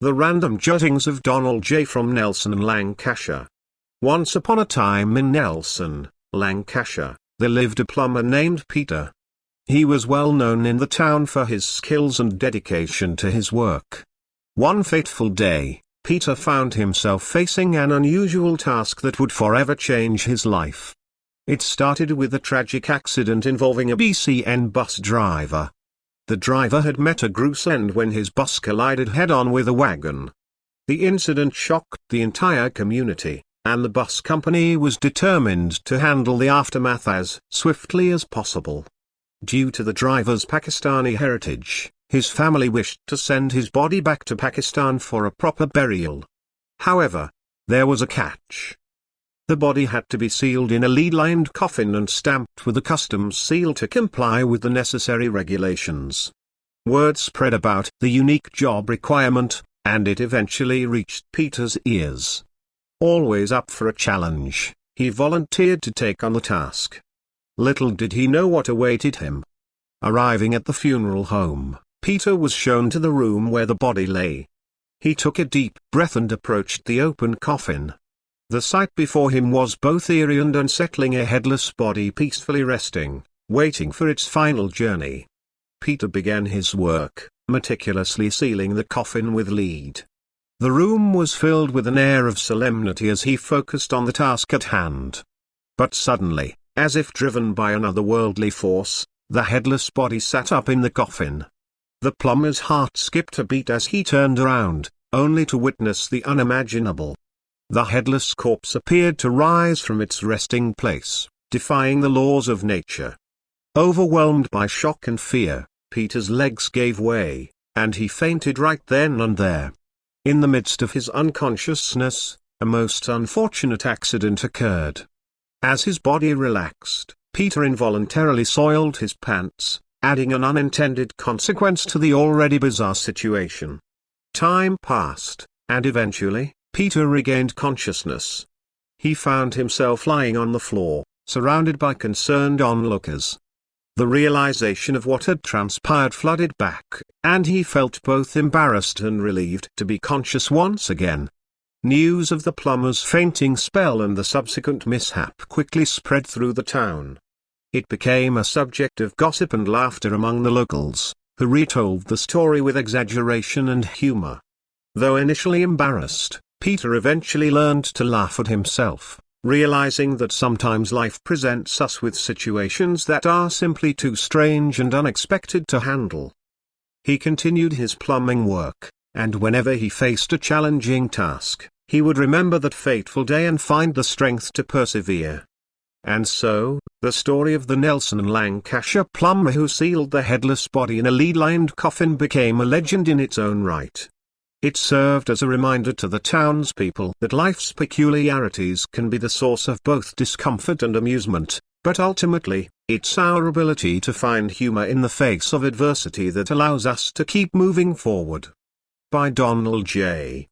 The Random Jottings of Donald J. from Nelson, Lancashire. Once upon a time in Nelson, Lancashire, there lived a plumber named Peter. He was well known in the town for his skills and dedication to his work. One fateful day, Peter found himself facing an unusual task that would forever change his life. It started with a tragic accident involving a BCN bus driver. The driver had met a gruesome end when his bus collided head-on with a wagon. The incident shocked the entire community, and the bus company was determined to handle the aftermath as swiftly as possible. Due to the driver's Pakistani heritage, his family wished to send his body back to Pakistan for a proper burial. However, there was a catch. The body had to be sealed in a lead-lined coffin and stamped with a customs seal to comply with the necessary regulations. Word spread about the unique job requirement, and it eventually reached Peter's ears. Always up for a challenge, he volunteered to take on the task. Little did he know what awaited him. Arriving at the funeral home, Peter was shown to the room where the body lay. He took a deep breath and approached the open coffin. The sight before him was both eerie and unsettling, a headless body peacefully resting, waiting for its final journey. Peter began his work, meticulously sealing the coffin with lead. The room was filled with an air of solemnity as he focused on the task at hand. But suddenly, as if driven by an otherworldly force, the headless body sat up in the coffin. The plumber's heart skipped a beat as he turned around, only to witness the unimaginable. The headless corpse appeared to rise from its resting place, defying the laws of nature. Overwhelmed by shock and fear, Peter's legs gave way, and he fainted right then and there. In the midst of his unconsciousness, a most unfortunate accident occurred. As his body relaxed, Peter involuntarily soiled his pants, adding an unintended consequence to the already bizarre situation. Time passed, and eventually, Peter regained consciousness. He found himself lying on the floor, surrounded by concerned onlookers. The realization of what had transpired flooded back, and he felt both embarrassed and relieved to be conscious once again. News of the plumber's fainting spell and the subsequent mishap quickly spread through the town. It became a subject of gossip and laughter among the locals, who retold the story with exaggeration and humor. Though initially embarrassed, Peter eventually learned to laugh at himself, realizing that sometimes life presents us with situations that are simply too strange and unexpected to handle. He continued his plumbing work, and whenever he faced a challenging task, he would remember that fateful day and find the strength to persevere. And so, the story of the Nelson and Lancashire plumber who sealed the headless body in a lead-lined coffin became a legend in its own right. It served as a reminder to the townspeople that life's peculiarities can be the source of both discomfort and amusement, but ultimately, it's our ability to find humor in the face of adversity that allows us to keep moving forward. By Donald J.